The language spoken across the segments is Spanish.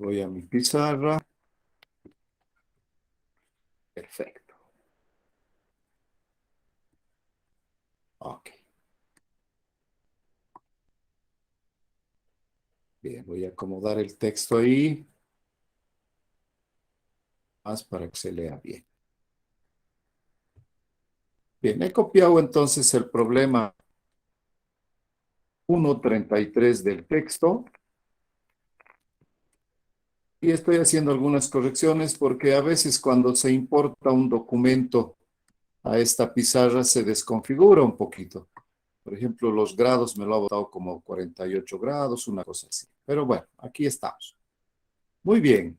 Voy a mi pizarra. Perfecto. Ok. Bien, voy a acomodar el texto ahí, más para que se lea bien. Bien, he copiado entonces el problema 1.33 del texto y estoy haciendo algunas correcciones porque a veces cuando se importa un documento a esta pizarra se desconfigura un poquito. Por ejemplo, los grados me lo ha botado como 48 grados, una cosa así. Pero bueno, aquí estamos. Muy bien,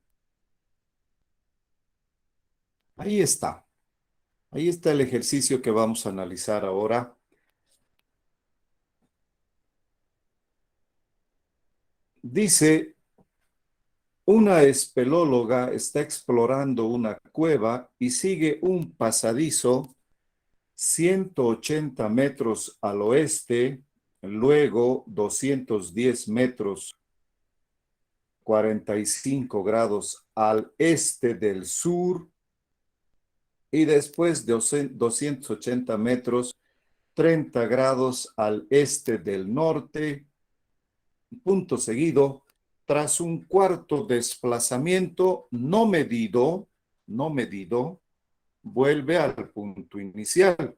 ahí está. Ahí está el ejercicio que vamos a analizar ahora. Dice, una espeleóloga está explorando una cueva y sigue un pasadizo 180 metros al oeste, luego 210 metros 45 grados al este del sur y después de 280 metros 30 grados al este del norte. Punto seguido, tras un cuarto desplazamiento no medido, vuelve al punto inicial.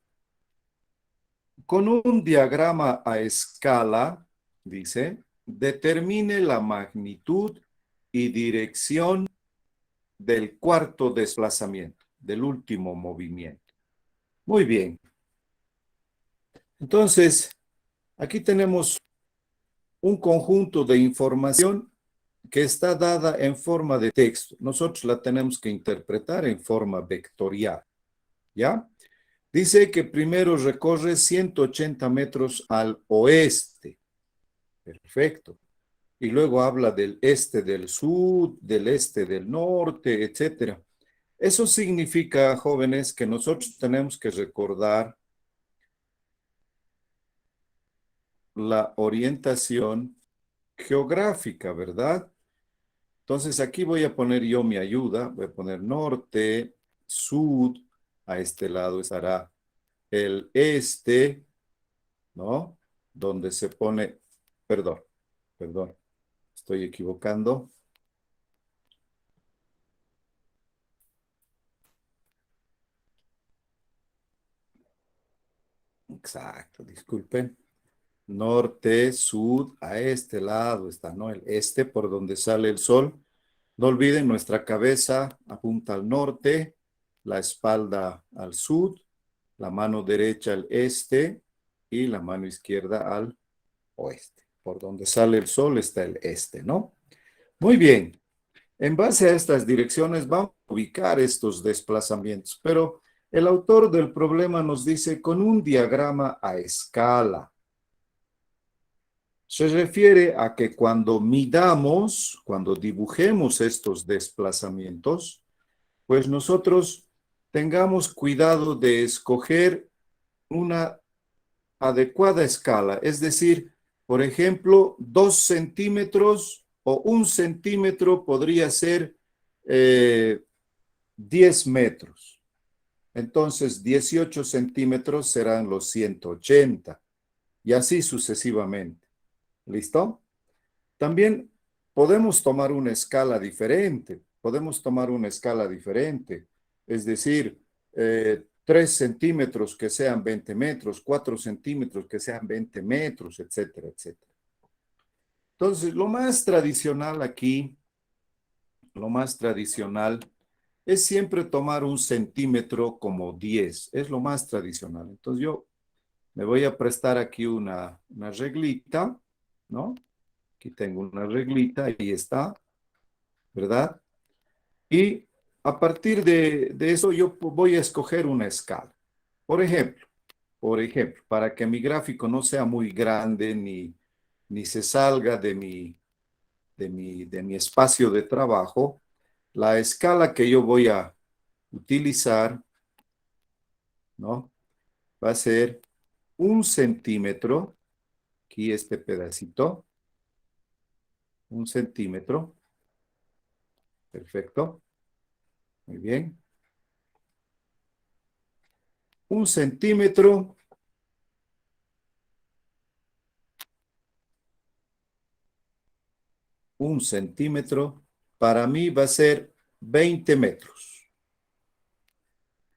Con un diagrama a escala, dice, determine la magnitud y dirección del cuarto desplazamiento, del último movimiento. Muy bien. Entonces, aquí tenemos un conjunto de información que está dada en forma de texto. Nosotros la tenemos que interpretar en forma vectorial, ¿ya? Dice que primero recorre 180 metros al oeste. Perfecto. Y luego habla del este del sur, del este del norte, etcétera. Eso significa, jóvenes, que nosotros tenemos que recordar la orientación geográfica, ¿verdad? Entonces aquí voy a poner yo mi ayuda, voy a poner norte, sur, a este lado estará el este, ¿no? Donde se pone, perdón, perdón, estoy equivocando. Exacto, disculpen. Norte, sur, a este lado está, ¿no? El este por donde sale el sol. No olviden, nuestra cabeza apunta al norte, la espalda al sur, la mano derecha al este y la mano izquierda al oeste. Por donde sale el sol está el este, ¿no? Muy bien. En base a estas direcciones vamos a ubicar estos desplazamientos, pero el autor del problema nos dice con un diagrama a escala. Se refiere a que cuando midamos, cuando dibujemos estos desplazamientos, pues nosotros tengamos cuidado de escoger una adecuada escala, es decir, por ejemplo, 2 centímetros o 1 centímetro podría ser 10 metros. Entonces, 18 centímetros serán los 180 y así sucesivamente. ¿Listo? También podemos tomar una escala diferente, es decir, 3 centímetros que sean 20 metros, 4 centímetros que sean 20 metros, etcétera, etcétera. Entonces, lo más tradicional aquí, lo más tradicional es siempre tomar 1 centímetro como 10, es lo más tradicional. Entonces, yo me voy a prestar aquí una reglita, ¿no? Aquí tengo una reglita, ahí está, ¿verdad? Y a partir de eso yo voy a escoger una escala. Por ejemplo, para que mi gráfico no sea muy grande ni se salga de mi espacio de trabajo, la escala que yo voy a utilizar, ¿no? Va a ser 1 centímetro, aquí este pedacito, 1 centímetro, Perfecto. Muy bien. 1 centímetro. Un centímetro para mí va a ser 20 metros.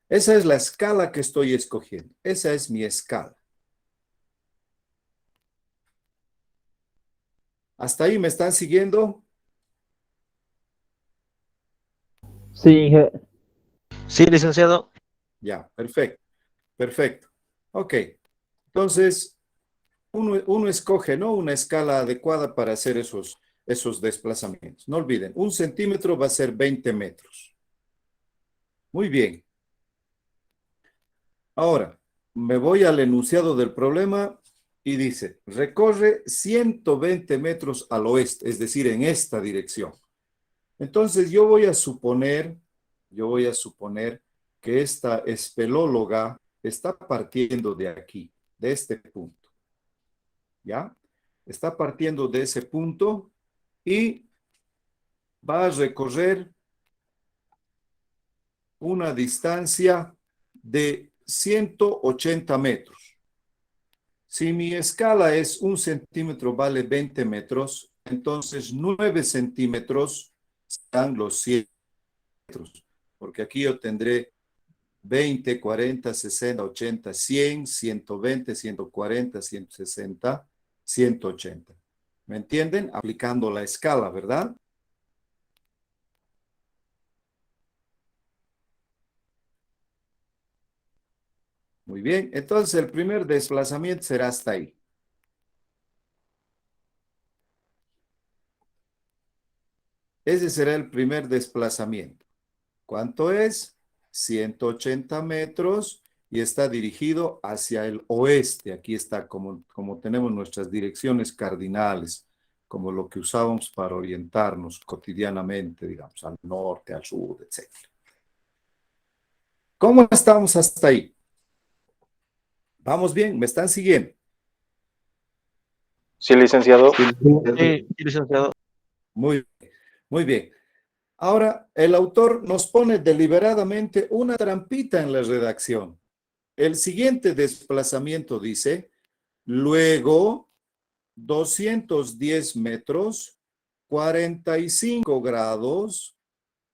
Esa es la escala que estoy escogiendo. Esa es mi escala. ¿Hasta ahí me están siguiendo? Sí, Sí, licenciado. Ya, perfecto, perfecto. Ok, entonces uno escoge, ¿no? Una escala adecuada para hacer esos desplazamientos. No olviden, 1 centímetro va a ser 20 metros. Muy bien. Ahora, me voy al enunciado del problema y dice, recorre 120 metros al oeste, es decir, en esta dirección. Entonces yo voy a suponer que esta espelóloga está partiendo de aquí, de este punto, ¿ya? Está partiendo de ese punto y va a recorrer una distancia de 180 metros. Si mi escala es 1 centímetro vale 20 metros, entonces 9 centímetros serán los 100 metros, porque aquí yo tendré 20, 40, 60, 80, 100, 120, 140, 160, 180. ¿Me entienden? Aplicando la escala, ¿verdad? Muy bien, entonces el primer desplazamiento será hasta ahí. Ese será el primer desplazamiento. ¿Cuánto es? 180 metros y está dirigido hacia el oeste. Aquí está como tenemos nuestras direcciones cardinales, como lo que usábamos para orientarnos cotidianamente, digamos, al norte, al sur, etc. ¿Cómo estamos hasta ahí? ¿Vamos bien? ¿Me están siguiendo? Sí, licenciado. sí. Sí, licenciado. Muy, muy bien. Ahora, el autor nos pone deliberadamente una trampita en la redacción. El siguiente desplazamiento dice, luego 210 metros, 45 grados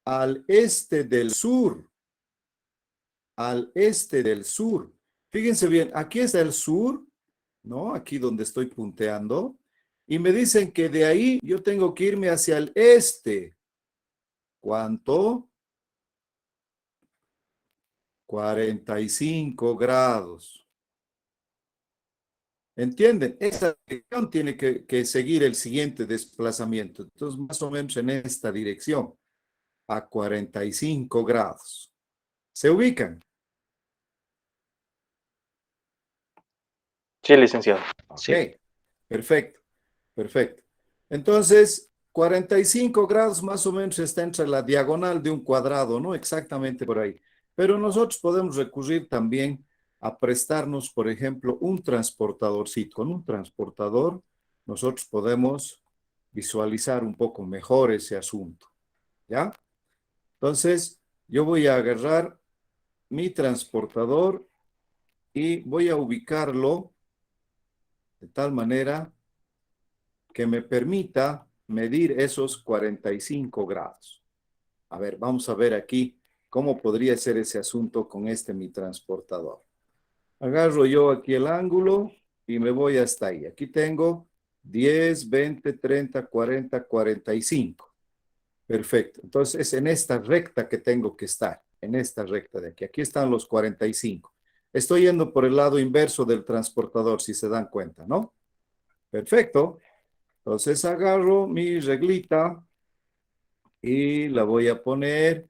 al este del sur, al este del sur. Fíjense bien, aquí está el sur, ¿no? Aquí donde estoy punteando, y me dicen que de ahí yo tengo que irme hacia el este. ¿Cuánto? 45 grados. ¿Entienden? Esa dirección tiene que seguir el siguiente desplazamiento. Entonces, más o menos en esta dirección, a 45 grados. ¿Se ubican? Sí, licenciado. Ok, Sí. perfecto, perfecto. Entonces, 45 grados más o menos está entre la diagonal de un cuadrado, ¿no? Exactamente por ahí. Pero nosotros podemos recurrir también a prestarnos, por ejemplo, un transportadorcito. Con un transportador, nosotros podemos visualizar un poco mejor ese asunto, ¿ya? Entonces, yo voy a agarrar mi transportador y voy a ubicarlo de tal manera que me permita medir esos 45 grados. A ver, vamos a ver aquí cómo podría ser ese asunto con mi transportador. Agarro yo aquí el ángulo y me voy hasta ahí. Aquí tengo 10, 20, 30, 40, 45. Perfecto. Entonces es en esta recta que tengo que estar, en esta recta de aquí. Aquí están los 45. Estoy yendo por el lado inverso del transportador, si se dan cuenta, ¿no? Perfecto. Entonces agarro mi reglita y la voy a poner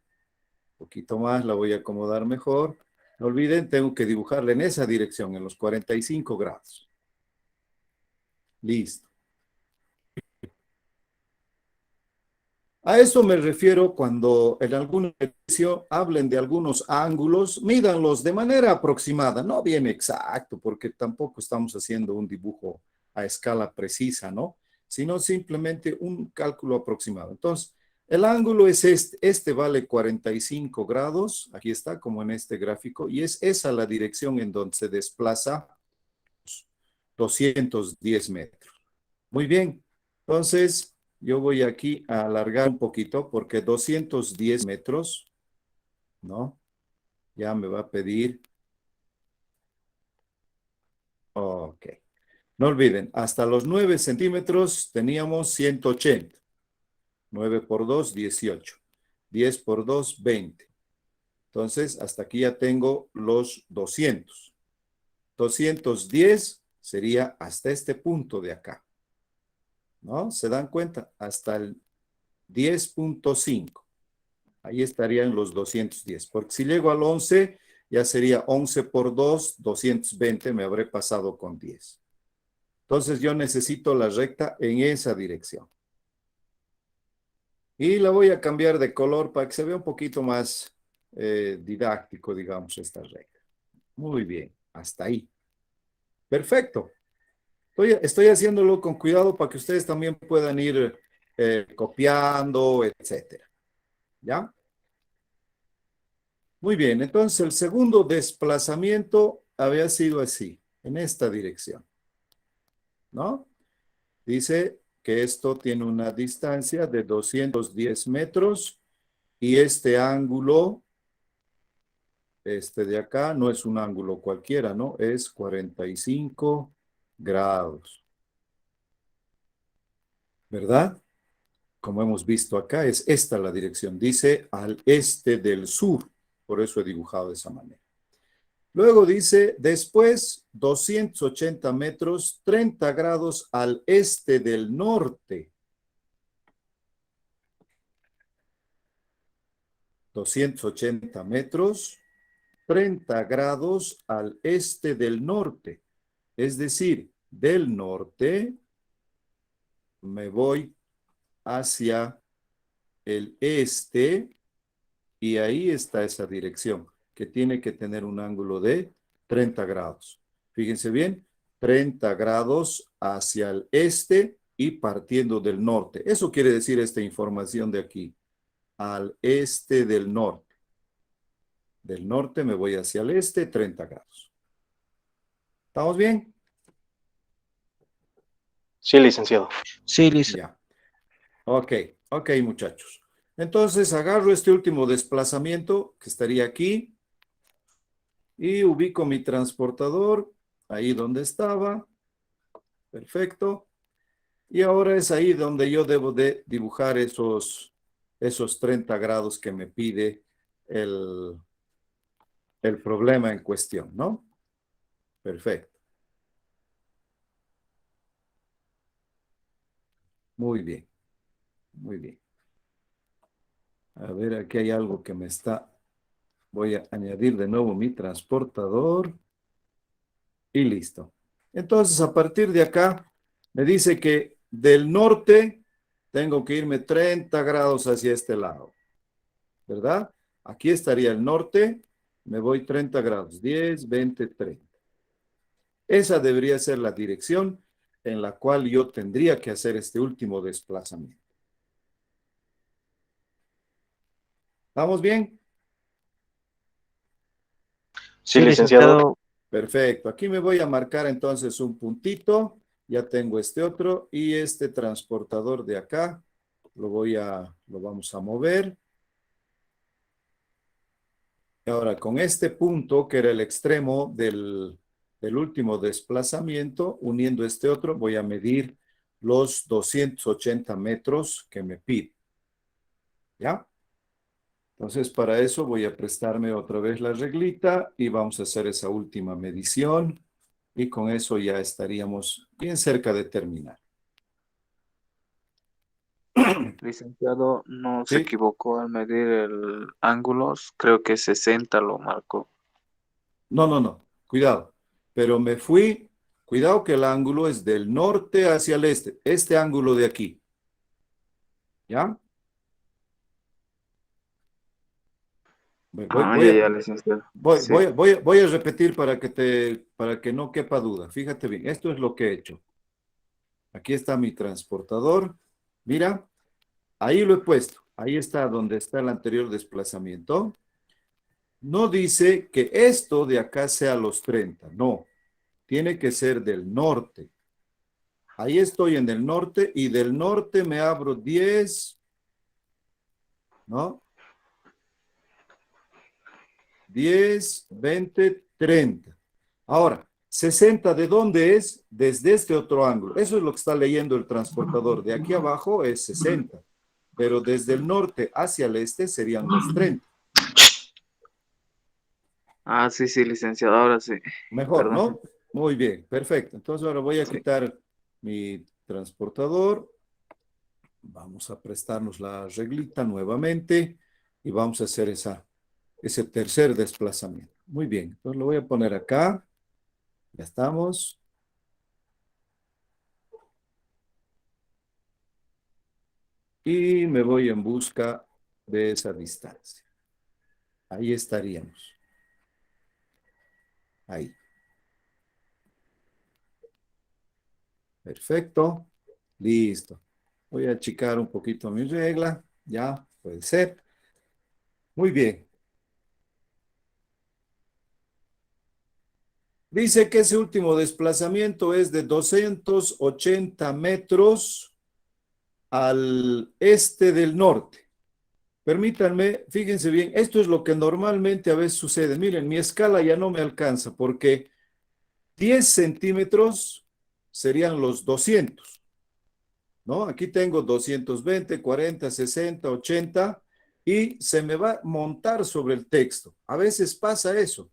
un poquito más, la voy a acomodar mejor. No olviden, tengo que dibujarla en esa dirección, en los 45 grados. Listo. A eso me refiero cuando en algún ejercicio hablen de algunos ángulos, mídanlos de manera aproximada, no bien exacto, porque tampoco estamos haciendo un dibujo a escala precisa, ¿no? Sino simplemente un cálculo aproximado. Entonces, El ángulo es este vale 45 grados, aquí está como en este gráfico, y es esa la dirección en donde se desplaza 210 metros. Muy bien, entonces yo voy aquí a alargar un poquito porque 210 metros, ¿no? Ya me va a pedir. Ok. No olviden, hasta los 9 centímetros teníamos 180. 9 por 2, 18. 10 por 2, 20. Entonces, hasta aquí ya tengo los 200. 210 sería hasta este punto de acá. ¿No? ¿Se dan cuenta? Hasta el 10.5. Ahí estarían los 210. Porque si llego al 11, ya sería 11 por 2, 220. Me habré pasado con 10. Entonces, yo necesito la recta en esa dirección. Y la voy a cambiar de color para que se vea un poquito más didáctico, digamos, esta recta. Muy bien, hasta ahí. Perfecto. Estoy haciéndolo con cuidado para que ustedes también puedan ir copiando, etcétera. ¿Ya? Muy bien, entonces el segundo desplazamiento había sido así, en esta dirección. ¿No? Dice que esto tiene una distancia de 210 metros y este ángulo, este de acá, no es un ángulo cualquiera, ¿no? Es 45 grados. ¿Verdad? Como hemos visto acá, es esta la dirección. Dice al este del sur. Por eso he dibujado de esa manera. Luego dice, después 280 metros, 30 grados al este del norte. 280 metros, 30 grados al este del norte. Es decir, del norte me voy hacia el este y ahí está esa dirección que tiene que tener un ángulo de 30 grados. Fíjense bien, 30 grados hacia el este y partiendo del norte. Eso quiere decir esta información de aquí, al este del norte. Del norte me voy hacia el este, 30 grados. ¿Estamos bien? Sí, licenciado. Sí, Ya. Ok, muchachos. Entonces agarro este último desplazamiento que estaría aquí y ubico mi transportador ahí donde estaba. Perfecto. Y ahora es ahí donde yo debo de dibujar esos 30 grados que me pide el problema en cuestión, ¿no? Perfecto. Muy bien. Muy bien. A ver, aquí hay algo que me está... Voy a añadir de nuevo mi transportador. Y listo. Entonces, a partir de acá, me dice que del norte tengo que irme 30 grados hacia este lado. ¿Verdad? Aquí estaría el norte. Me voy 30 grados. 10, 20, 30. Esa debería ser la dirección en la cual yo tendría que hacer este último desplazamiento. ¿Estamos bien? Sí, licenciado. Perfecto. Aquí me voy a marcar entonces un puntito. Ya tengo este otro y este transportador de acá lo vamos a mover. Ahora, con este punto, que era el extremo del último desplazamiento, uniendo este otro, voy a medir los 280 metros que me pide. ¿Ya? Entonces, para eso voy a prestarme otra vez la reglita y vamos a hacer esa última medición y con eso ya estaríamos bien cerca de terminar. Licenciado, no se ¿Sí? equivocó al medir el ángulos, creo que 60 lo marcó. No. Cuidado. Pero me fui, cuidado que el ángulo es del norte hacia el este. Este ángulo de aquí. ¿Ya? Ya, licenciado. Sí. Voy a repetir para que no quepa duda. Fíjate bien, esto es lo que he hecho. Aquí está mi transportador. Mira, ahí lo he puesto. Ahí está donde está el anterior desplazamiento. No dice que esto de acá sea los 30, no. Tiene que ser del norte. Ahí estoy en el norte y del norte me abro 10, ¿no? 10, 20, 30. Ahora, 60, ¿de dónde es? Desde este otro ángulo. Eso es lo que está leyendo el transportador. De aquí abajo es 60, pero desde el norte hacia el este serían los 30. Ah, sí, sí, licenciado, ahora sí. Mejor, Perdón. ¿no? Muy bien, perfecto. Entonces ahora voy a quitar mi transportador. Vamos a prestarnos la reglita nuevamente y vamos a hacer ese tercer desplazamiento. Muy bien, entonces lo voy a poner acá. Ya estamos. Y me voy en busca de esa distancia. Ahí estaríamos. Ahí. Perfecto. Listo. Voy a achicar un poquito mi regla. Ya, puede ser. Muy bien. Dice que ese último desplazamiento es de 280 metros al este del norte. Permítanme, fíjense bien, esto es lo que normalmente a veces sucede. Miren, mi escala ya no me alcanza porque 10 centímetros serían los 200, ¿no? Aquí tengo 220, 40, 60, 80 y se me va a montar sobre el texto. A veces pasa eso.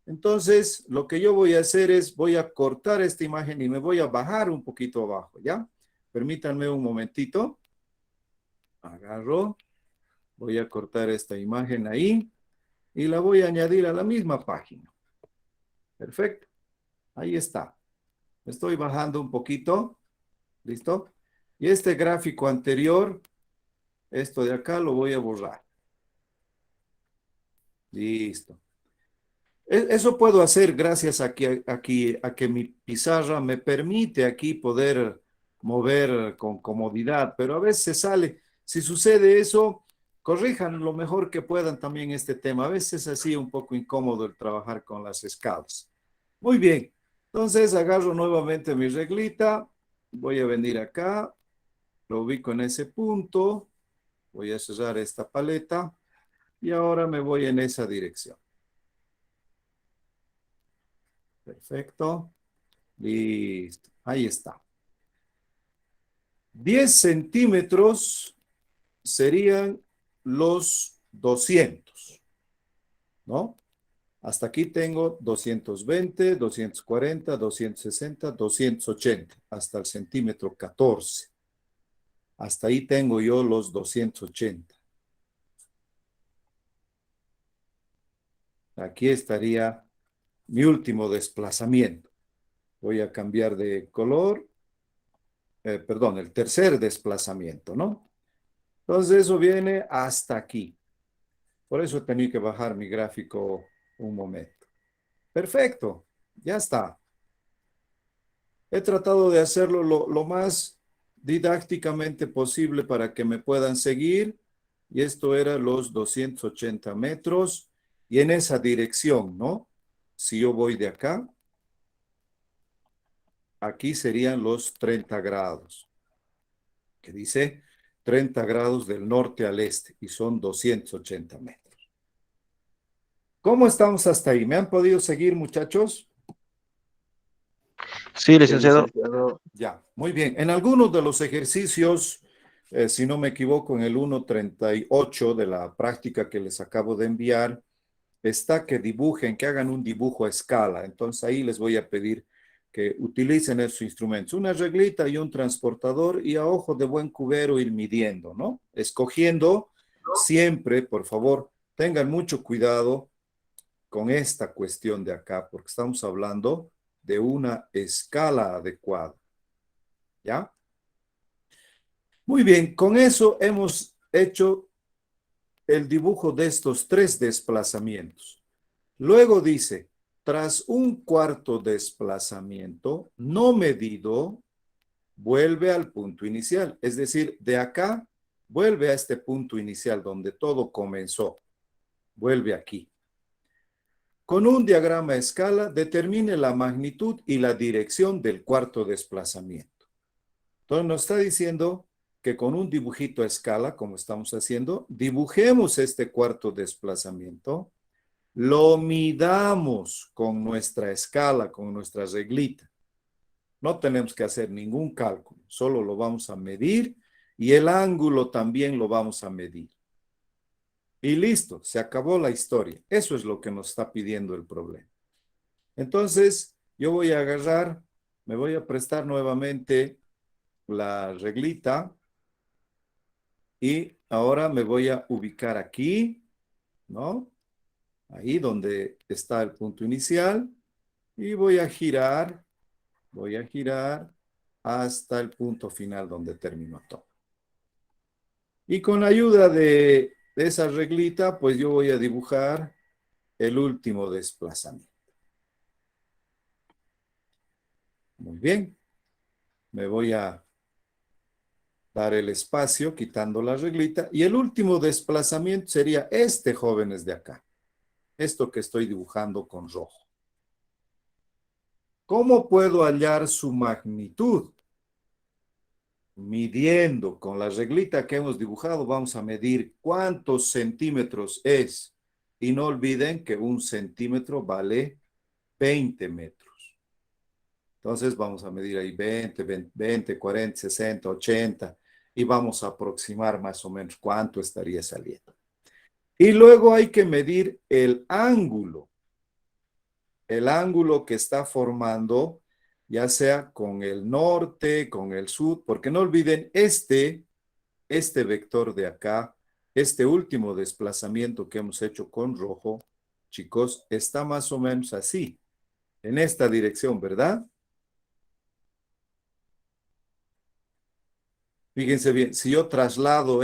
Entonces, lo que yo voy a hacer es, voy a cortar esta imagen y me voy a bajar un poquito abajo, ¿ya? Permítanme un momentito. Agarro, voy a cortar esta imagen ahí y la voy a añadir a la misma página. Perfecto. Ahí está. Estoy bajando un poquito. ¿Listo? Y este gráfico anterior, esto de acá lo voy a borrar. Listo. Eso puedo hacer gracias a que mi pizarra me permite aquí poder mover con comodidad, pero a veces se sale. Si sucede eso, corrijan lo mejor que puedan también este tema. A veces es así un poco incómodo el trabajar con las escalas. Muy bien. Entonces agarro nuevamente mi reglita. Voy a venir acá. Lo ubico en ese punto. Voy a cerrar esta paleta. Y ahora me voy en esa dirección. Perfecto. Listo. Ahí está. 10 centímetros serían los 200, ¿no? Hasta aquí tengo 220, 240, 260, 280, hasta el centímetro 14. Hasta ahí tengo yo los 280. Aquí estaría mi último desplazamiento. Voy a cambiar de color. Perdón, el tercer desplazamiento, ¿no? Entonces eso viene hasta aquí. Por eso he tenido que bajar mi gráfico un momento. Perfecto, ya está. He tratado de hacerlo lo más didácticamente posible para que me puedan seguir. Y esto era los 280 metros. Y en esa dirección, ¿no? Si yo voy de acá, aquí serían los 30 grados. Que dice 30 grados del norte al este. Y son 280 metros. ¿Cómo estamos hasta ahí? ¿Me han podido seguir, muchachos? Sí, Sí, licenciado. licenciado. Ya, muy bien. En algunos de los ejercicios, si no me equivoco, en el 1.38 de la práctica que les acabo de enviar, está que dibujen, que hagan un dibujo a escala. Entonces ahí les voy a pedir que utilicen esos instrumentos, una reglita y un transportador y a ojo de buen cubero ir midiendo, ¿no? Escogiendo siempre, por favor, tengan mucho cuidado con esta cuestión de acá, porque estamos hablando de una escala adecuada. ¿Ya? Muy bien, con eso hemos hecho el dibujo de estos tres desplazamientos. Luego dice, tras un cuarto desplazamiento no medido, vuelve al punto inicial. Es decir, de acá Vuelve a este punto inicial donde todo comenzó. Vuelve aquí. Con un diagrama a escala, determine la magnitud y la dirección del cuarto desplazamiento. Entonces nos está diciendo que con un dibujito a escala, como estamos haciendo, dibujemos este cuarto desplazamiento, lo midamos con nuestra escala, con nuestra reglita. No tenemos que hacer ningún cálculo, solo lo vamos a medir y el ángulo también lo vamos a medir. Y listo, se acabó la historia. Eso es lo que nos está pidiendo el problema. Entonces, yo voy a agarrar, me voy a prestar nuevamente la reglita y ahora me voy a ubicar aquí, ¿no? Ahí donde está el punto inicial y voy a girar hasta el punto final donde terminó todo. Y con la ayuda de esa reglita, pues yo voy a dibujar el último desplazamiento. Muy bien. Me voy a dar el espacio quitando la reglita. Y el último desplazamiento sería este, jóvenes, de acá. Esto que estoy dibujando con rojo. ¿Cómo puedo hallar su magnitud? Midiendo con la reglita que hemos dibujado, vamos a medir cuántos centímetros es. Y no olviden que un centímetro vale 20 metros. Entonces vamos a medir ahí 20, 40, 60, 80 y vamos a aproximar más o menos cuánto estaría saliendo. Y luego hay que medir el ángulo que está formando, ya sea con el norte, con el sur, porque no olviden este vector de acá, este último desplazamiento que hemos hecho con rojo, chicos, está más o menos así, en esta dirección, ¿verdad? Fíjense bien, si yo traslado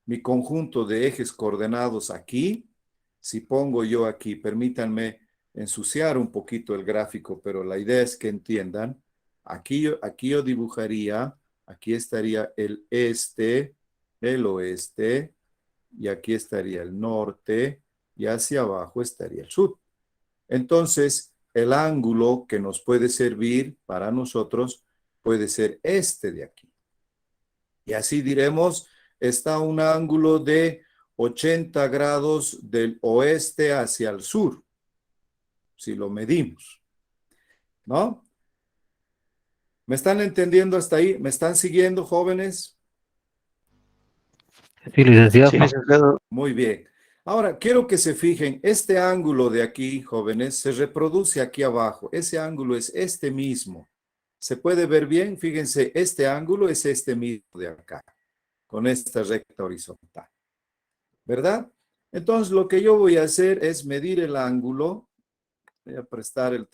mi conjunto de ejes coordenados aquí, si pongo yo aquí, permítanme ensuciar un poquito el gráfico, pero la idea es que entiendan, aquí yo dibujaría, aquí estaría el este, el oeste, y aquí estaría el norte, y hacia abajo estaría el sur. Entonces, el ángulo que nos puede servir para nosotros puede ser este de aquí. Y así diremos, está un ángulo de 80 grados del oeste hacia el sur, si lo medimos, ¿no? ¿Me están entendiendo hasta ahí? ¿Me están siguiendo, jóvenes? Sí, licenciado. Sí, licenciado. Muy bien. Ahora, quiero que se fijen, este ángulo de aquí, jóvenes, se reproduce aquí abajo. Ese ángulo es este mismo. ¿Se puede ver bien? Fíjense, este ángulo es este mismo de acá, con esta recta horizontal. ¿Verdad? Entonces, lo que yo voy a hacer es medir el ángulo. Voy a prestar el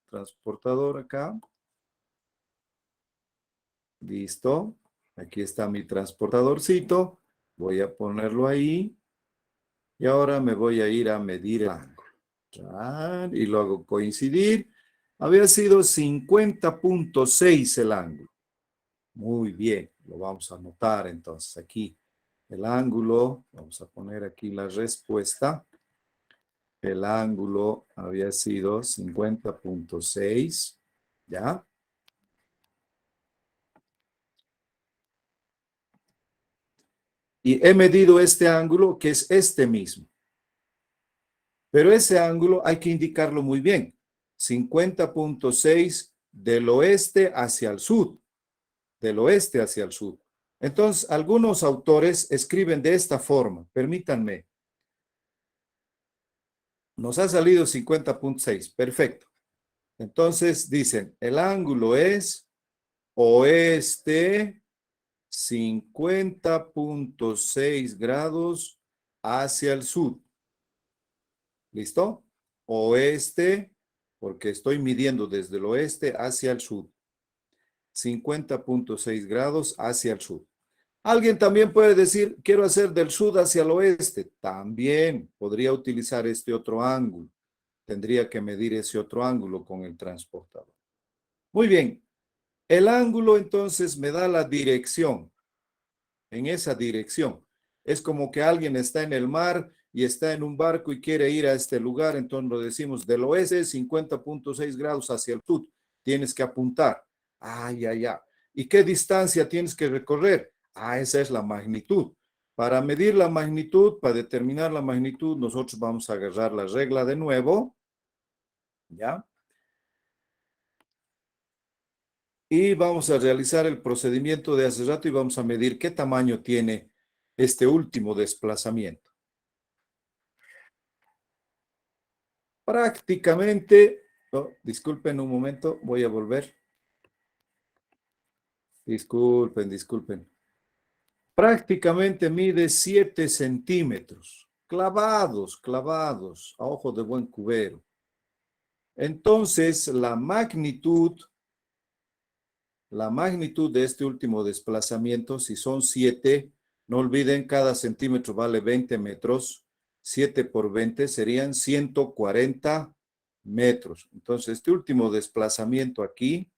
transportador acá. Listo. Aquí está mi transportadorcito. Voy a ponerlo ahí. Y ahora me voy a ir a medir el ángulo. Y lo hago coincidir. Había sido 50.6 el ángulo. Muy bien. Lo vamos a anotar entonces aquí. El ángulo. Vamos a poner aquí la respuesta. El ángulo había sido 50.6, ¿ya? Y he medido este ángulo, que es este mismo. Pero ese ángulo hay que indicarlo muy bien. 50.6 del oeste hacia el sur. Del oeste hacia el sur. Entonces, algunos autores escriben de esta forma. Permítanme. Nos ha salido 50.6. Perfecto. Entonces, dicen, el ángulo es oeste 50.6 grados hacia el sur. ¿Listo? Oeste, porque estoy midiendo desde el oeste hacia el sur. 50.6 grados hacia el sur. Alguien también puede decir, quiero hacer del sur hacia el oeste. También podría utilizar este otro ángulo. Tendría que medir ese otro ángulo con el transportador. Muy bien. El ángulo entonces me da la dirección. en esa dirección. Es como que alguien está en el mar y está en un barco y quiere ir a este lugar, entonces lo decimos del oeste, 50.6 grados hacia el sur. Tienes que apuntar. Ya. ¿Y qué distancia tienes que recorrer? Esa es la magnitud. Para medir la magnitud, para determinar la magnitud, nosotros vamos a agarrar la regla de nuevo, ¿ya? Y vamos a realizar el procedimiento de hace rato y vamos a medir qué tamaño tiene este último desplazamiento. Prácticamente, disculpen un momento, voy a volver. Disculpen. Prácticamente mide 7 centímetros, clavados, a ojo de buen cubero. Entonces, la magnitud de este último desplazamiento, si son 7, no olviden, cada centímetro vale 20 metros, 7 por 20 serían 140 metros. Entonces, este último desplazamiento aquí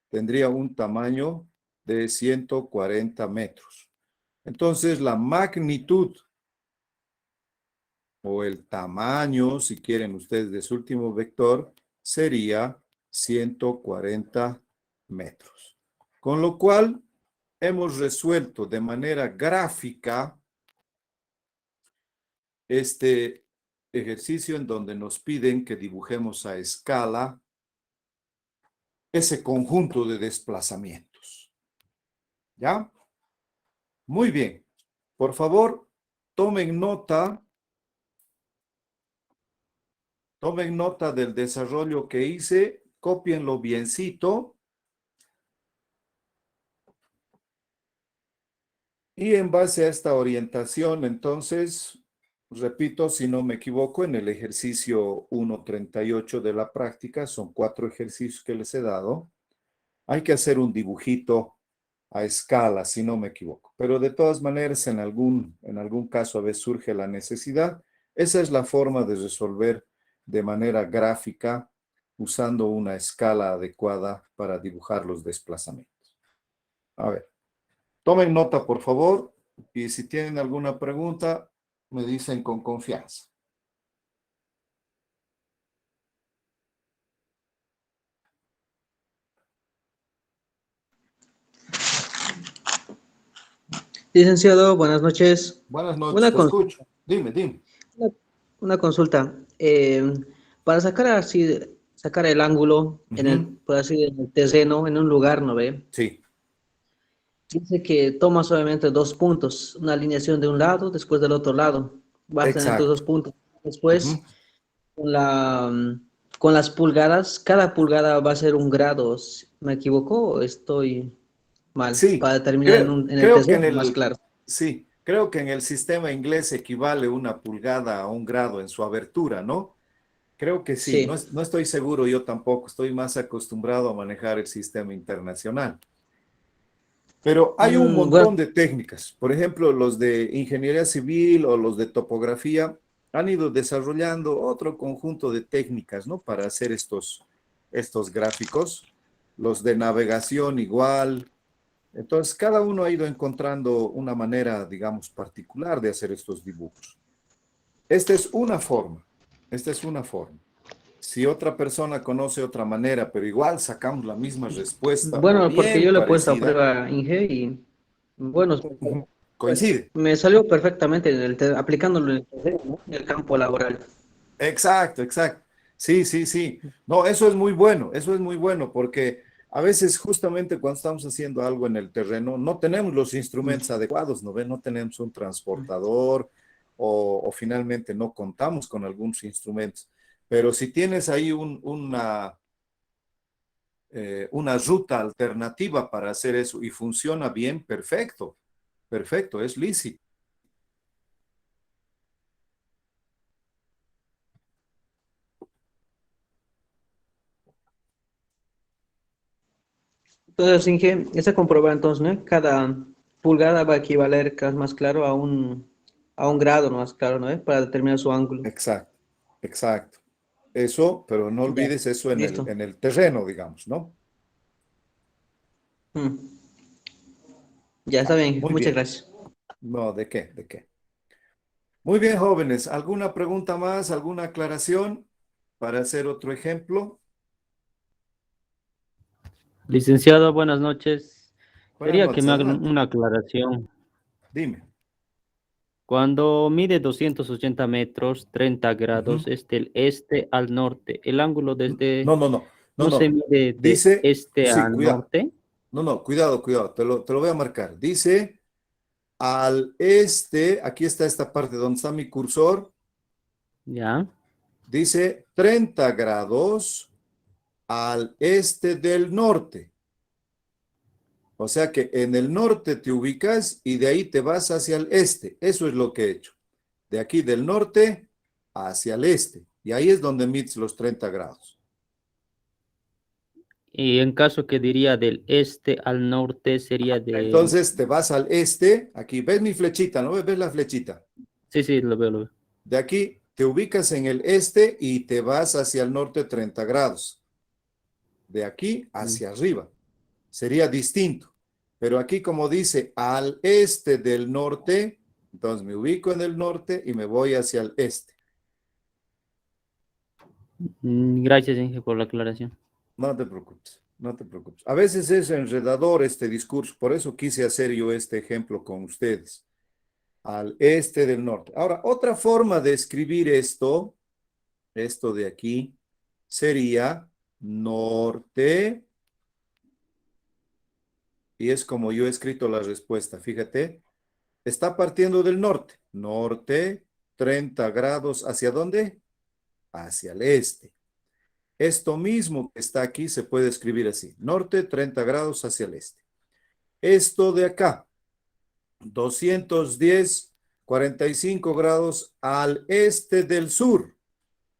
tendría un tamaño de 140 metros. Entonces, la magnitud o el tamaño, si quieren ustedes, de su último vector, sería 140 metros. Con lo cual, hemos resuelto de manera gráfica este ejercicio en donde nos piden que dibujemos a escala ese conjunto de desplazamientos. ¿Ya? Muy bien. Por favor, tomen nota del desarrollo que hice, cópienlo biencito. Y en base a esta orientación, entonces, repito, si no me equivoco, en el ejercicio 1.38 de la práctica, son 4 ejercicios que les he dado, hay que hacer un dibujito a escala, si no me equivoco. Pero de todas maneras, en algún caso a veces surge la necesidad. Esa es la forma de resolver de manera gráfica, usando una escala adecuada para dibujar los desplazamientos. A ver. Tomen nota, por favor, y si tienen alguna pregunta, me dicen con confianza. Licenciado, buenas noches. Buenas noches, te escucho. Dime. Una consulta. Para sacar el ángulo en el terreno, en un lugar, ¿no ve? Sí. Dice que tomas obviamente 2 puntos, una alineación de un lado, después del otro lado. Vas a tener tus 2 puntos. Después, con las pulgadas, cada pulgada va a ser un grado. ¿Me equivoco o estoy mal? Sí, Para determinar en el terreno, más claro. Sí, creo que en el sistema inglés equivale una pulgada a un grado en su abertura, ¿no? Creo que sí. No estoy seguro, yo tampoco, estoy más acostumbrado a manejar el sistema internacional. Pero hay un montón de técnicas. Por ejemplo, los de ingeniería civil o los de topografía han ido desarrollando otro conjunto de técnicas, ¿no? Para hacer estos gráficos. Los de navegación igual. Entonces, cada uno ha ido encontrando una manera, digamos, particular de hacer estos dibujos. Esta es una forma. Si otra persona conoce otra manera, pero igual sacamos la misma respuesta. Bueno, porque yo le he puesto a parecida, prueba Inge y bueno, coincide. me salió perfectamente aplicándolo en el campo laboral. Exacto. Sí. No, eso es muy bueno, porque a veces justamente cuando estamos haciendo algo en el terreno, no tenemos los instrumentos adecuados, ¿no ven? No tenemos un transportador o finalmente no contamos con algunos instrumentos. Pero si tienes ahí una ruta alternativa para hacer eso y funciona bien, perfecto, es lícito. Entonces, Inge, está comprobado entonces, ¿no? Cada pulgada va a equivaler, más claro, a un grado, ¿no? Más claro, ¿no? Para determinar su ángulo. Exacto. Eso, pero no olvides eso en el terreno, digamos, ¿no? Ya está bien, Muy muchas bien. gracias. No, ¿de qué? ¿De qué? Muy bien, jóvenes. ¿Alguna pregunta más? ¿Alguna aclaración para hacer otro ejemplo? Licenciado, buenas noches. Buenas Quería que noches, me hagan adelante. una aclaración. Dime. Cuando mide 280 metros, 30 grados, Ujú. es del este al norte. El ángulo desde, No, no, no, no, no se no. mide de Dice, este sí, a cuidado. norte, No, no, cuidado, cuidado. Te lo voy a marcar. Dice al este, aquí está esta parte donde está mi cursor. ¿ya? Dice 30 grados al este del norte. O sea que en el norte te ubicas y de ahí te vas hacia el este. Eso es lo que he hecho. De aquí del norte hacia el este. Y ahí es donde mides los 30 grados. Y en caso que diría del este al norte, sería de... Entonces te vas al este. Aquí, ¿ves mi flechita? ¿No ves la flechita? Sí, sí, lo veo, lo veo. De aquí te ubicas en el este y te vas hacia el norte 30 grados. De aquí Mm. hacia arriba. Sería distinto. Pero aquí como dice al este del norte, entonces me ubico en el norte y me voy hacia el este. Gracias, Inge, por la aclaración. No te preocupes, no te preocupes. A veces es enredador este discurso, por eso quise hacer yo este ejemplo con ustedes. Al este del norte. Ahora, otra forma de escribir esto de aquí, sería norte, y es como yo he escrito la respuesta. Fíjate, está partiendo del norte. Norte, 30 grados. ¿Hacia dónde? Hacia el este. Esto mismo que está aquí se puede escribir así. Norte, 30 grados hacia el este. Esto de acá, 210, 45 grados al este del sur.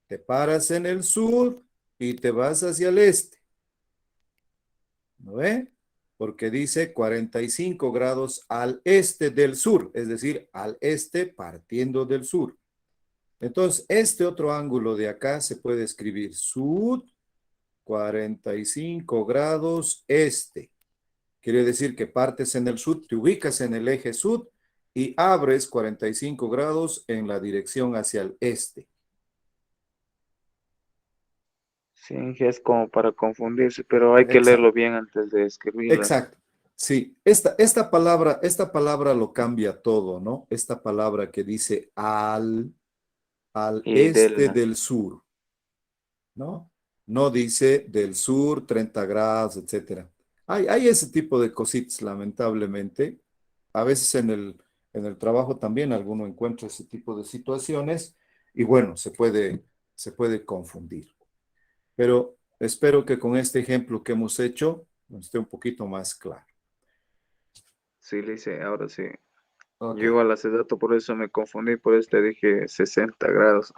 Te paras en el sur y te vas hacia el este. ¿No ve? Porque dice 45 grados al este del sur, es decir, al este partiendo del sur. Entonces, este otro ángulo de acá se puede escribir sud 45 grados este. Quiere decir que partes en el sud, te ubicas en el eje sud y abres 45 grados en la dirección hacia el este. Sí, es como para confundirse, pero hay que Exacto, leerlo bien antes de escribirlo. exacto. Sí, esta palabra lo cambia todo, ¿no? Esta palabra que dice al Y este del, del sur, ¿no? No dice del sur, 30 grados, etcétera. Hay ese tipo de cositas, lamentablemente. A veces en el trabajo también alguno encuentra ese tipo de situaciones y bueno, se puede confundir. Pero espero que con este ejemplo que hemos hecho nos esté un poquito más claro. sí, le hice, ahora sí. Ok. Yo igual hace dato, por eso me confundí, por eso te dije 60 grados.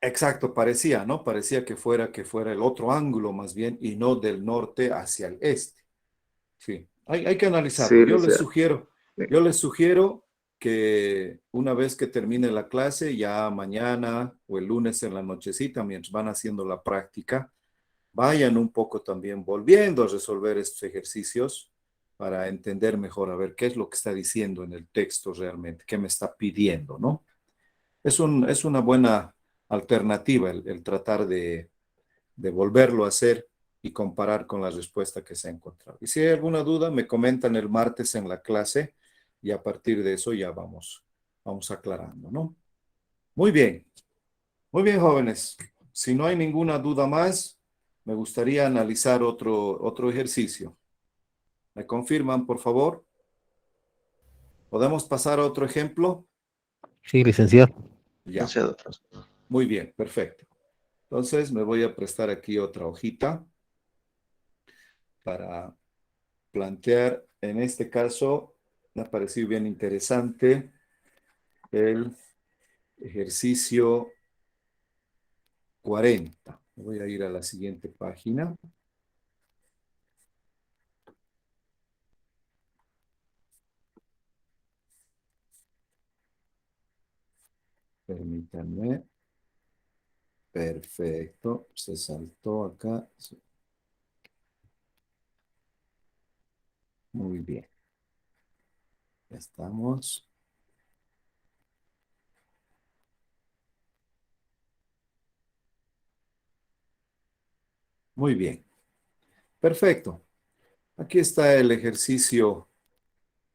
Exacto, parecía, ¿no? Parecía que fuera el otro ángulo más bien y no del norte hacia el este. Sí, hay que analizarlo. Sí, Yo le les hice, sugiero, sí, yo les sugiero que una vez que termine la clase, ya mañana o el lunes en la nochecita, mientras van haciendo la práctica, vayan un poco también volviendo a resolver estos ejercicios para entender mejor, a ver qué es lo que está diciendo en el texto realmente, qué me está pidiendo, ¿no? Es una buena alternativa el tratar de volverlo a hacer y comparar con la respuesta que se ha encontrado. Y si hay alguna duda, me comentan el martes en la clase y a partir de eso ya vamos aclarando, ¿no? Muy bien, jóvenes. Si no hay ninguna duda más, me gustaría analizar otro ejercicio. ¿Me confirman, por favor? ¿Podemos pasar a otro ejemplo? Sí, licenciado. Ya, licenciado. muy bien, perfecto. Entonces me voy a prestar aquí otra hojita para plantear, en este caso, me ha parecido bien interesante el ejercicio 40. Voy a ir a la siguiente página. Permítanme. Perfecto. Se saltó acá. Muy bien. Ya estamos. Muy bien. Perfecto. Aquí está el ejercicio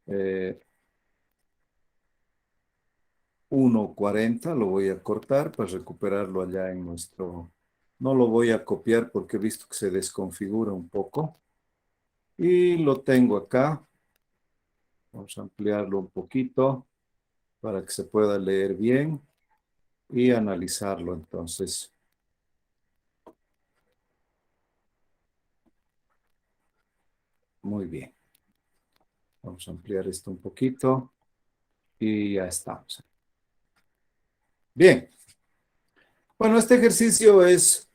1.40. Lo voy a cortar para recuperarlo allá en nuestro... No lo voy a copiar porque he visto que se desconfigura un poco. Y lo tengo acá. Vamos a ampliarlo un poquito para que se pueda leer bien y analizarlo entonces. Muy bien. Vamos a ampliar esto un poquito y ya estamos. Bien. Bueno, este ejercicio es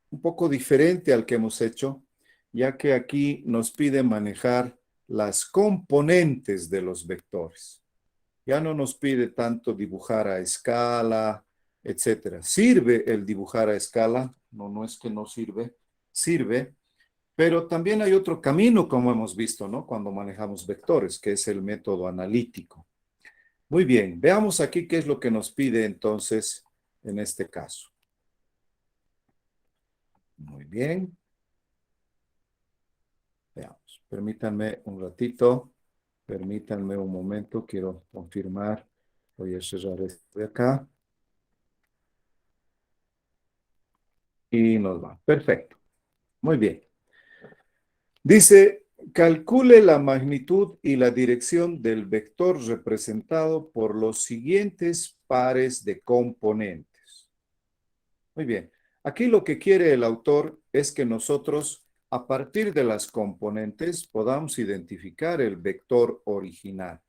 un poco diferente al que hemos hecho, ya que aquí nos pide manejar las componentes de los vectores. Ya no nos pide tanto dibujar a escala, etcétera. Sirve el dibujar a escala, no es que no sirve, sirve, pero también hay otro camino, como hemos visto, ¿no? Cuando manejamos vectores, que es el método analítico. Muy bien, veamos aquí qué es lo que nos pide entonces en este caso. Muy bien. Veamos, permítanme un ratito, permítanme un momento, quiero confirmar. Voy a cerrar esto de acá. Y nos va. Perfecto. Muy bien. Dice, calcule la magnitud y la dirección del vector representado por los siguientes pares de componentes. Muy bien. Aquí lo que quiere el autor es que nosotros, a partir de las componentes, podamos identificar el vector original.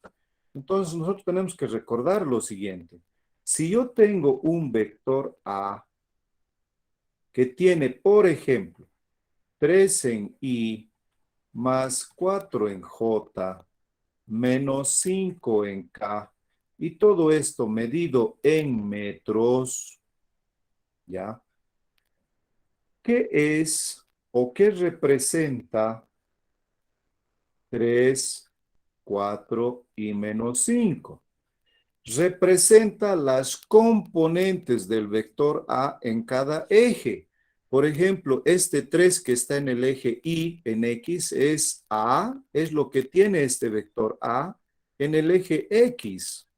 Entonces, nosotros tenemos que recordar lo siguiente. Si yo tengo un vector A que tiene, por ejemplo, 3 en I más 4 en J menos 5 en K, y todo esto medido en metros, ¿ya? ¿Qué es o qué representa 3, 4 y menos 5? Representa las componentes del vector A en cada eje. Por ejemplo, este 3 que está en el eje Y en X es A, es lo que tiene este vector A en el eje X.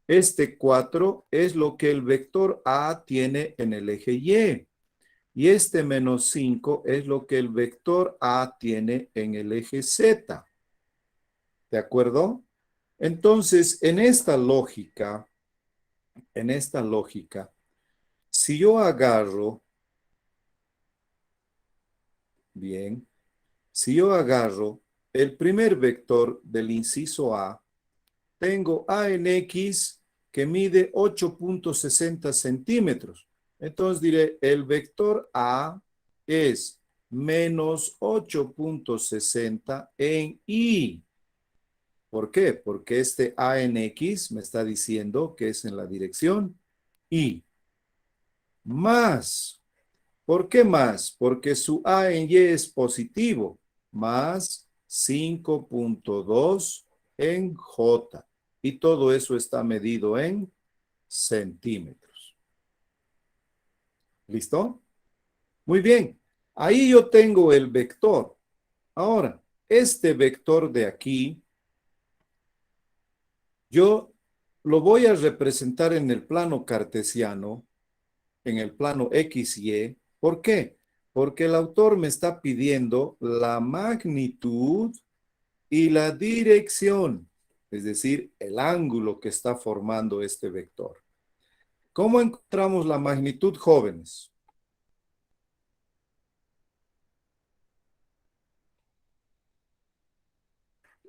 Este 4 es lo que el vector A tiene en el eje Y. Y este menos 5 es lo que el vector A tiene en el eje Z. ¿De acuerdo? Entonces, en esta lógica, si yo agarro, bien, si yo agarro el primer vector del inciso A, tengo A en X que mide 8.60 centímetros. Entonces diré, el vector A es menos 8.60 en Y. ¿Por qué? Porque este A en X me está diciendo que es en la dirección Y. Más. ¿Por qué más? Porque su A en Y es positivo. Más 5.2 en J. Y todo eso está medido en centímetros. ¿Listo? Muy bien. Ahí yo tengo el vector. Ahora, este vector de aquí, yo lo voy a representar en el plano cartesiano, en el plano XY. ¿Por qué? Porque el autor me está pidiendo la magnitud y la dirección, es decir, el ángulo que está formando este vector. ¿Cómo encontramos la magnitud, jóvenes?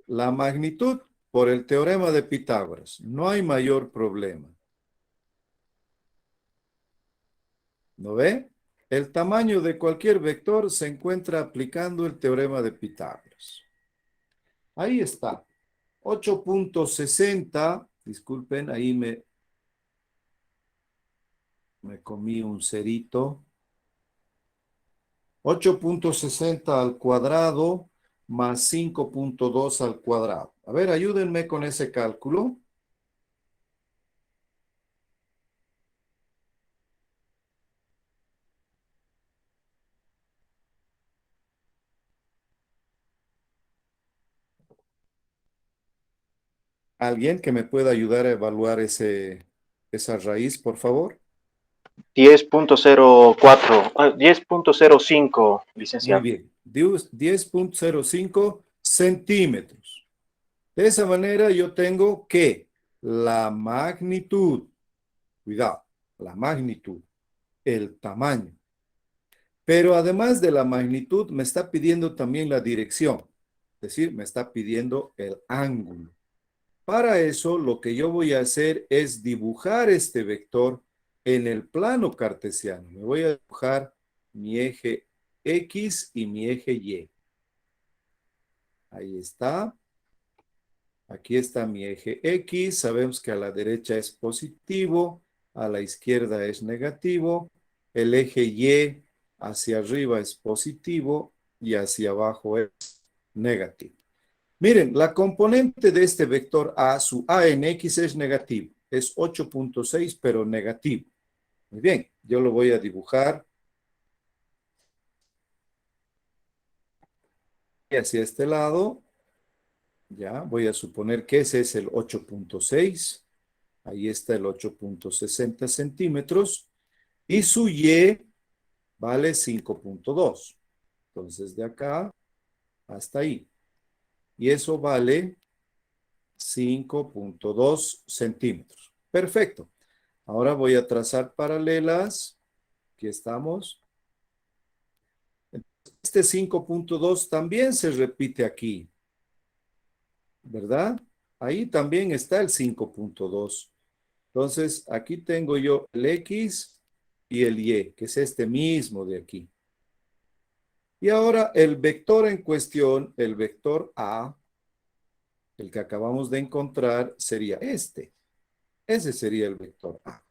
La magnitud por el teorema de Pitágoras. No hay mayor problema. ¿No ve? El tamaño de cualquier vector se encuentra aplicando el teorema de Pitágoras. Ahí está. 8.60, disculpen, ahí me comí un cerito. 8.60 al cuadrado más 5.2 al cuadrado. A ver, ayúdenme con ese cálculo. ¿Alguien que me pueda ayudar a evaluar esa raíz, por favor? 10.04, 10.05, Muy licenciado. bien. 10.05 centímetros. De esa manera yo tengo que la magnitud, cuidado, la magnitud, el tamaño. Pero además de la magnitud, me está pidiendo también la dirección. Es decir, me está pidiendo el ángulo. Para eso, lo que yo voy a hacer es dibujar este vector en el plano cartesiano. Me voy a dibujar mi eje X y mi eje Y. Ahí está. Aquí está mi eje X. Sabemos que a la derecha es positivo, a la izquierda es negativo. El eje Y hacia arriba es positivo y hacia abajo es negativo. Miren, la componente de este vector A, su A en X es negativo. Es 8.6, pero negativo. Muy bien, yo lo voy a dibujar hacia este lado. Ya, voy a suponer que ese es el 8.6. Ahí está el 8.60 centímetros. Y su Y vale 5.2. Entonces, de acá hasta ahí. Y eso vale 5.2 centímetros. Perfecto. Ahora voy a trazar paralelas. Aquí estamos. Este 5.2 también se repite aquí, ¿verdad? Ahí también está el 5.2. Entonces, aquí tengo yo el X y el Y, que es este mismo de aquí. Y ahora el vector en cuestión, el vector A, el que acabamos de encontrar, sería este. Ese sería el vector A,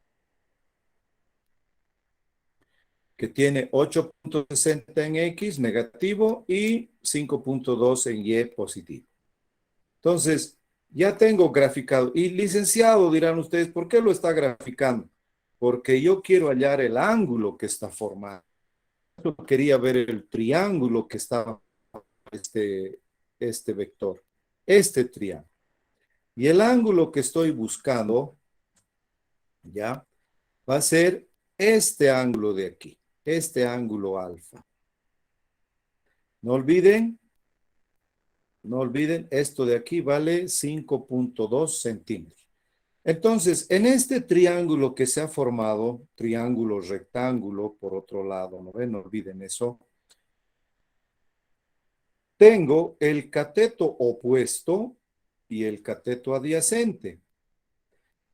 que tiene 8.60 en X negativo y 5.2 en Y positivo. Entonces, ya tengo graficado. Y licenciado, dirán ustedes, ¿por qué lo está graficando? Porque yo quiero hallar el ángulo que está formado. Yo quería ver el triángulo que está este vector, este triángulo. Y el ángulo que estoy buscando, ya, va a ser este ángulo de aquí, este ángulo alfa. No olviden, esto de aquí vale 5.2 centímetros. Entonces, en este triángulo que se ha formado, triángulo rectángulo, por otro lado, ¿no ven? No olviden eso. Tengo el cateto opuesto y el cateto adyacente.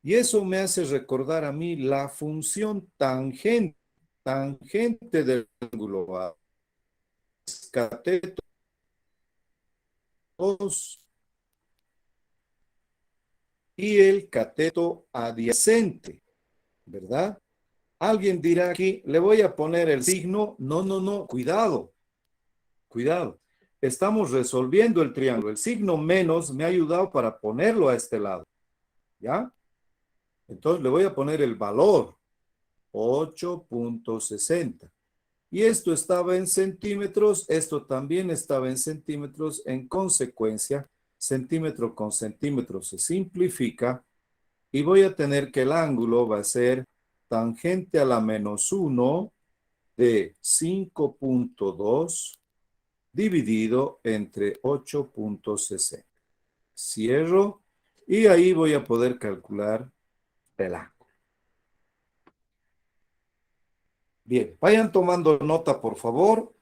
Y eso me hace recordar a mí la función tangente del ángulo A. Cateto 2 y el cateto adyacente, ¿verdad? Alguien dirá aquí, le voy a poner el signo. No, no, no, cuidado, cuidado. Estamos resolviendo el triángulo. El signo menos me ha ayudado para ponerlo a este lado, ¿ya? Entonces le voy a poner el valor, 8.60. Y esto estaba en centímetros, esto también estaba en centímetros. En consecuencia, centímetro con centímetro se simplifica y voy a tener que el ángulo va a ser tangente a la -1 de 5.2 dividido entre 8.60. Cierro y ahí voy a poder calcular el ángulo. Bien, vayan tomando nota, por favor,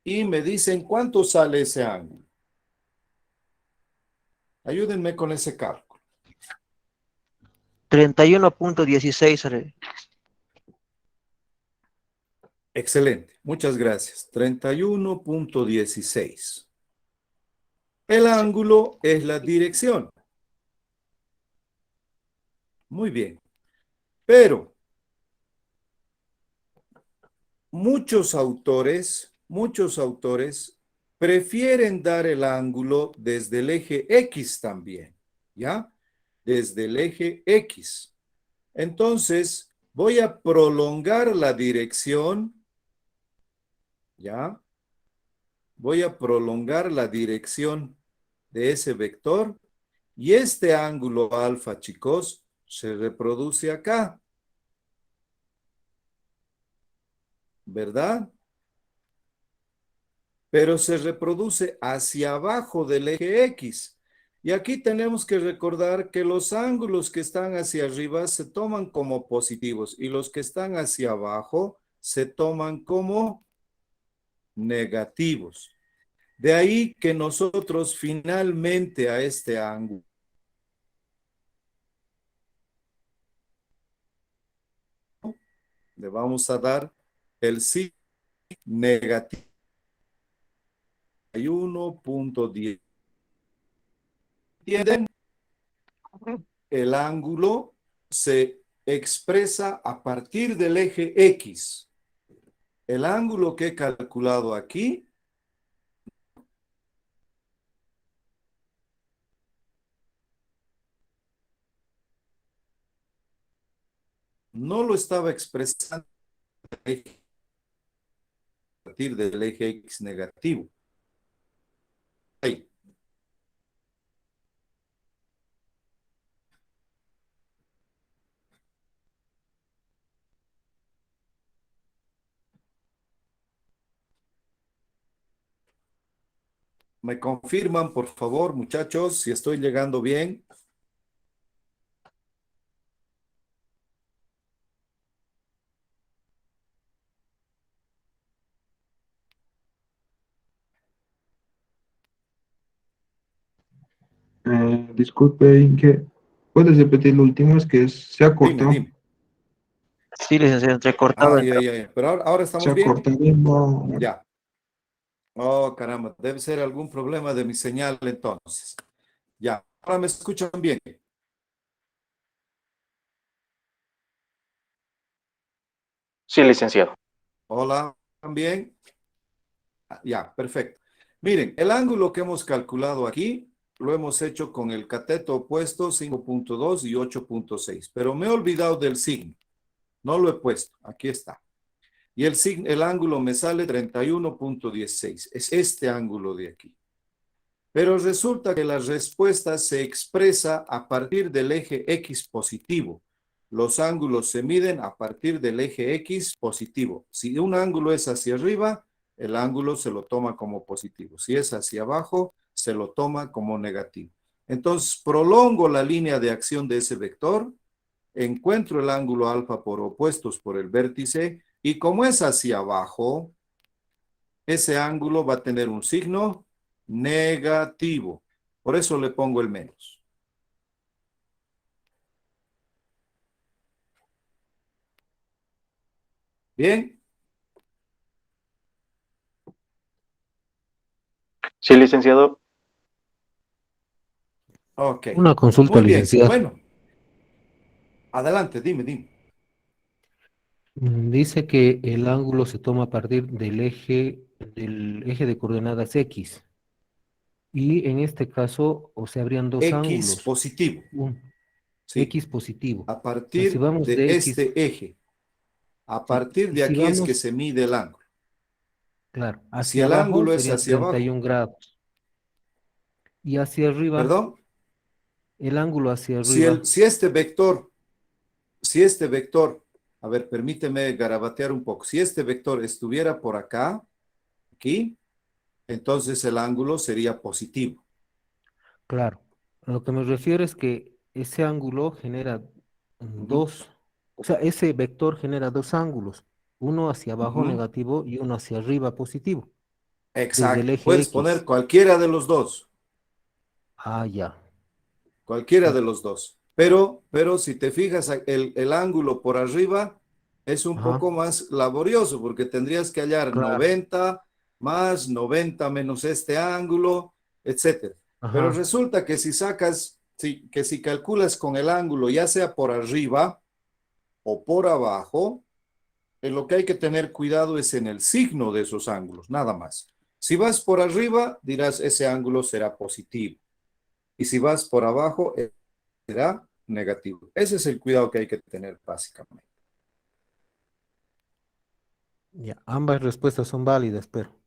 y me dicen cuánto sale ese ángulo. Ayúdenme con ese cálculo. 31.16. Excelente, muchas gracias. 31.16. El ángulo es la dirección. Muy bien. Pero muchos autores prefieren dar el ángulo desde el eje X también, ¿ya? Desde el eje X. Entonces, voy a prolongar la dirección, ¿ya? Voy a prolongar la dirección de ese vector y este ángulo alfa, chicos, se reproduce acá, ¿verdad? Pero se reproduce hacia abajo del eje X. Y aquí tenemos que recordar que los ángulos que están hacia arriba se toman como positivos y los que están hacia abajo se toman como negativos. De ahí que nosotros finalmente a este ángulo le vamos a dar el signo negativo 1.10. ¿Entienden? El ángulo se expresa a partir del eje X. El ángulo que he calculado aquí no lo estaba expresando a partir del eje X negativo. Ahí. ¿Me confirman, por favor, muchachos, si estoy llegando bien? Disculpe, Inge, ¿puedes repetir lo último? Es que se ha Dime, cortado. dime. Sí, licenciado, entrecortado. Ah, ya. Pero ahora Se estamos ha bien. cortado. No. Ya. Oh, caramba, debe ser algún problema de mi señal entonces. Ya, ahora me escuchan bien. Sí, licenciado. Hola, ¿también? Ya, perfecto. Miren, el ángulo que hemos calculado aquí lo hemos hecho con el cateto opuesto 5.2 y 8.6, pero me he olvidado del signo. No lo he puesto, aquí está. Y el ángulo me sale 31.16. Es este ángulo de aquí. Pero resulta que la respuesta se expresa a partir del eje X positivo. Los ángulos se miden a partir del eje X positivo. Si un ángulo es hacia arriba, el ángulo se lo toma como positivo. Si es hacia abajo, se lo toma como negativo. Entonces, prolongo la línea de acción de ese vector, encuentro el ángulo alfa por opuestos por el vértice, y como es hacia abajo, ese ángulo va a tener un signo negativo. Por eso le pongo el menos. ¿Bien? Sí, licenciado. Ok. Una consulta, Muy bien. licenciado. Bueno. Adelante, dime. Dice que el ángulo se toma a partir del eje de coordenadas X. Y en este caso, o sea, habrían dos X ángulos. positivo. ¿Sí? X positivo. A O sea, si partir vamos de de este X, eje. A sí, partir y de si aquí es que vamos, se mide el ángulo. claro, Si hacia el abajo ángulo es serían hacia abajo. 31 grados. Y hacia arriba, ¿Perdón? el ángulo hacia Si, arriba, si este vector, a ver, permíteme garabatear un poco. Si este vector estuviera por acá, aquí, entonces el ángulo sería positivo. claro. A lo que me refiero es que ese ángulo genera Ujú, dos, o sea, ese vector genera dos ángulos, uno hacia abajo ujú. negativo y uno hacia arriba positivo, desde el Exacto. eje Puedes poner X. cualquiera de los dos. Ah, ya. Cualquiera de los dos. Pero si te fijas, el ángulo por arriba es un Ajá, poco más laborioso porque tendrías que hallar claro. 90 más 90 menos este ángulo, etcétera. Pero Ajá, resulta que que si calculas con el ángulo, ya sea por arriba o por abajo, en lo que hay que tener cuidado es en el signo de esos ángulos, nada más. Si vas por arriba, dirás ese ángulo será positivo. Y si vas por abajo, será negativo. Ese es el cuidado que hay que tener básicamente. Ya, ambas respuestas son válidas, pero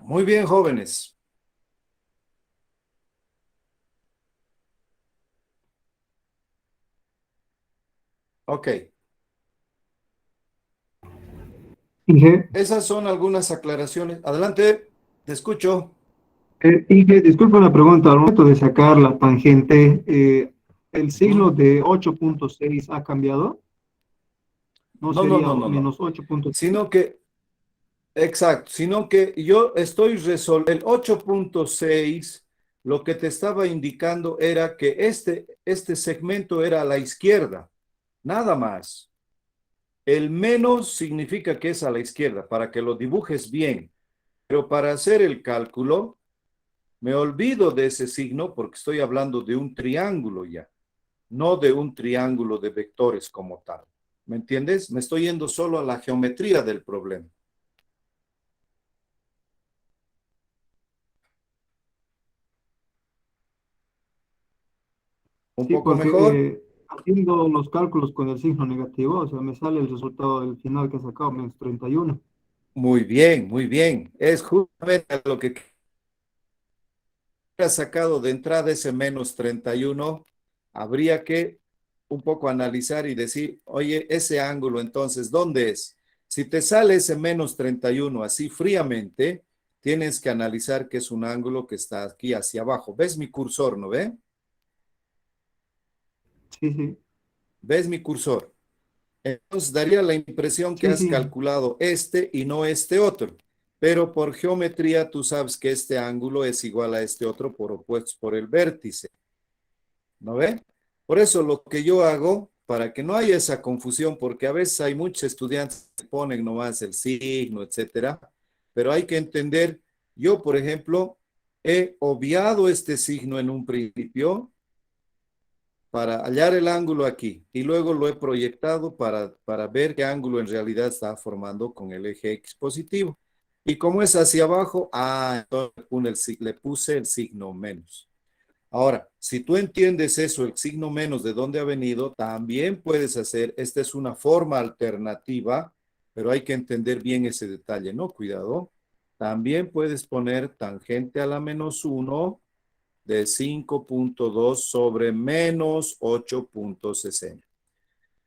Muy bien, jóvenes. Ok. Inge, Esas son algunas aclaraciones. Adelante, te escucho. Inge, disculpa una pregunta. Al momento de sacar la tangente, ¿el signo de 8.6 ha cambiado? ¿No No, no, sería no, no, no. menos 8.6? Sino que, exacto, sino que yo estoy resolviendo el 8.6, lo que te estaba indicando era que este segmento era a la izquierda, nada más. El menos significa que es a la izquierda, para que lo dibujes bien. Pero para hacer el cálculo, me olvido de ese signo porque estoy hablando de un triángulo ya, no de un triángulo de vectores como tal. ¿Me entiendes? Me estoy yendo solo a la geometría del problema. ¿Un Sí, poco porque mejor? haciendo los cálculos con el signo negativo, o sea, me sale el resultado del final que he sacado, menos 31. Muy bien, muy bien. Es justamente lo que ha sacado de entrada ese menos 31. Habría que un poco analizar y decir, oye, ese ángulo entonces, ¿dónde es? Si te sale ese menos 31 así fríamente, tienes que analizar que es un ángulo que está aquí hacia abajo. ¿Ves mi cursor, no ve? Sí, sí, ¿Ves mi cursor? Entonces daría la impresión que sí, has sí. calculado este y no este otro. Pero por geometría tú sabes que este ángulo es igual a este otro por opuestos por el vértice. ¿No ve? Por eso lo que yo hago, para que no haya esa confusión, porque a veces hay muchos estudiantes que ponen nomás el signo, etcétera, pero hay que entender, yo por ejemplo, he obviado este signo en un principio para hallar el ángulo aquí y luego lo he proyectado para ver qué ángulo en realidad está formando con el eje X positivo. Y como es hacia abajo, entonces le puse el signo menos. Ahora, si tú entiendes eso, el signo menos de dónde ha venido, también puedes hacer, esta es una forma alternativa, pero hay que entender bien ese detalle, ¿no? Cuidado. También puedes poner tangente a la menos 1 de 5.2 sobre menos 8.60.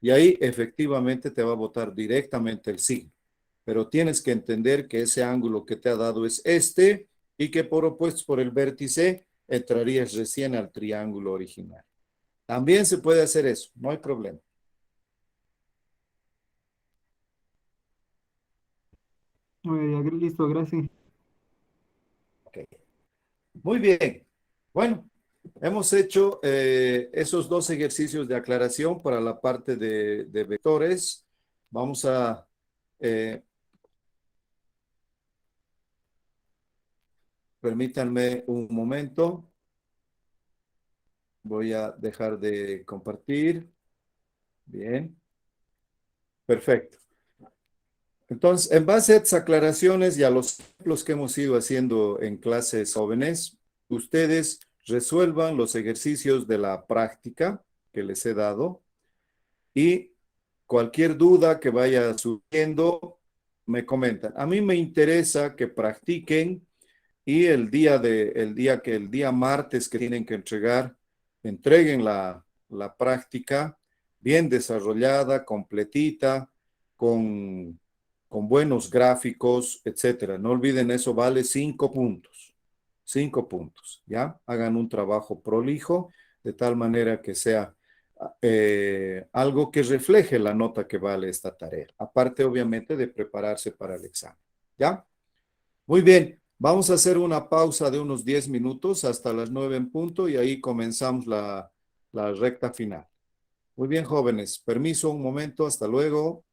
Y ahí efectivamente te va a botar directamente el signo. Pero tienes que entender que ese ángulo que te ha dado es este y que por opuestos por el vértice entrarías recién al triángulo original. También se puede hacer eso, no hay problema. Listo, gracias. Okay. Muy bien. Bueno, hemos hecho esos dos ejercicios de aclaración para la parte de vectores. Vamos a... permítanme un momento. Voy a dejar de compartir. Bien. Perfecto. Entonces, en base a estas aclaraciones y a los ejemplos que hemos ido haciendo en clases jóvenes, ustedes resuelvan los ejercicios de la práctica que les he dado y cualquier duda que vaya surgiendo, me comentan. A mí me interesa que practiquen y el día martes que tienen que entregar, entreguen la práctica bien desarrollada, completita, con buenos gráficos, etcétera. No olviden, eso vale 5 puntos. 5 puntos, ¿ya? Hagan un trabajo prolijo de tal manera que sea algo que refleje la nota que vale esta tarea. Aparte, obviamente, de prepararse para el examen, ¿ya? Muy bien, vamos a hacer una pausa de unos 10 minutos hasta las 9 en punto y ahí comenzamos la recta final. Muy bien, jóvenes, permiso un momento, hasta luego.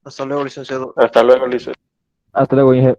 Hasta luego, licenciado. Hasta luego, licenciado. Hasta luego, Inge.